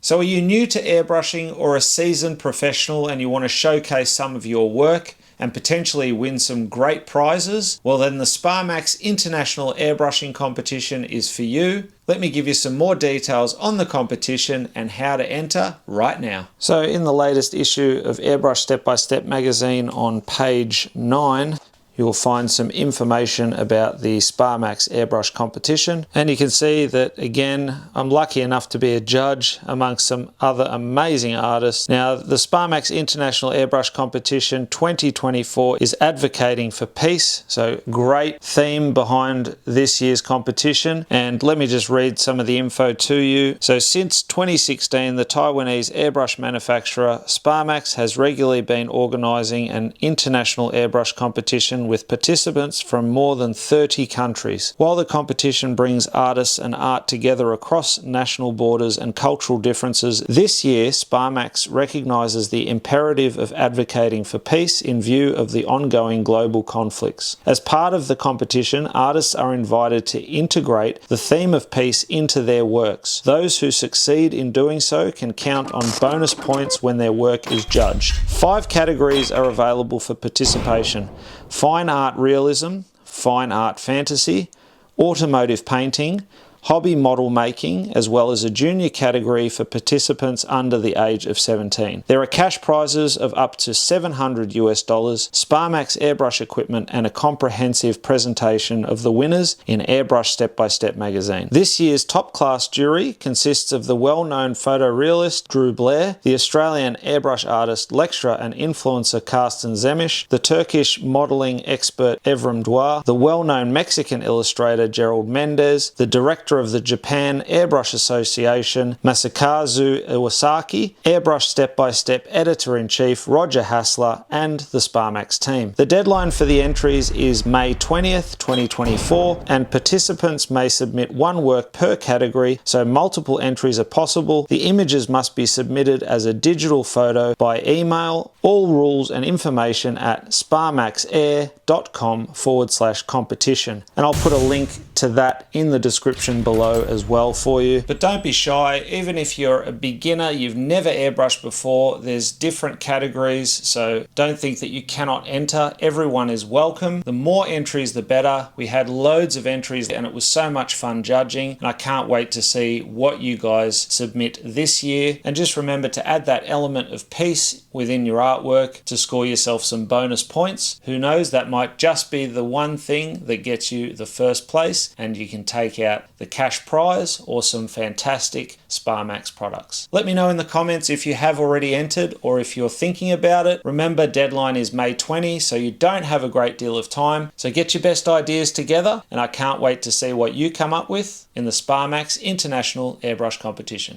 So are you new to airbrushing or a seasoned professional and you want to showcase some of your work and potentially win some great prizes? Well, then the Sparmax International Airbrushing Competition is for you. Let me give you some more details on the competition and how to enter right now. So in the latest issue of Airbrush Step-by-Step magazine on page 9, you'll find some information about the Sparmax airbrush competition. And you can see that, again, I'm lucky enough to be a judge amongst some other amazing artists. Now, the Sparmax International Airbrush Competition 2024 is advocating for peace. So great theme behind this year's competition. And let me just read some of the info to you. So since 2016, the Taiwanese airbrush manufacturer Sparmax has regularly been organizing an international airbrush competition with participants from more than 30 countries. While the competition brings artists and art together across national borders and cultural differences, this year Sparmax recognizes the imperative of advocating for peace in view of the ongoing global conflicts. As part of the competition, artists are invited to integrate the theme of peace into their works. Those who succeed in doing so can count on bonus points when their work is judged. 5 categories are available for participation: fine art realism, fine art fantasy, automotive painting, hobby model making, as well as a junior category for participants under the age of 17. There are cash prizes of up to $700 US, Sparmax airbrush equipment, and a comprehensive presentation of the winners in Airbrush Step-by-Step magazine. This year's top-class jury consists of the well-known photorealist Drew Blair, the Australian airbrush artist, lecturer and influencer Carsten Zemisch, the Turkish modeling expert Evrim Duar, the well-known Mexican illustrator Gerald Mendez, the director of the Japan Airbrush Association Masakazu Iwasaki, Airbrush Step-by-Step Editor-in-Chief Roger Hassler, and the Sparmax team. The deadline for the entries is May 20th, 2024, and participants may submit one work per category, so multiple entries are possible. The images must be submitted as a digital photo by email. All rules and information at sparmaxair.com/competition. And I'll put a link to that in the description below as well for you. But don't be shy, even if you're a beginner, you've never airbrushed before, there's different categories, so don't think that you cannot enter. Everyone is welcome. The more entries, the better. We had loads of entries and it was so much fun judging, and I can't wait to see what you guys submit this year. And just remember to add that element of peace within your artwork to score yourself some bonus points. Who knows, that might just be the one thing that gets you the first place, and you can take out the cash prize or some fantastic Sparmax products. Let me know in the comments if you have already entered or if you're thinking about it. Remember, deadline is May 20, so you don't have a great deal of time. So get your best ideas together, and I can't wait to see what you come up with in the Sparmax International Airbrush Competition.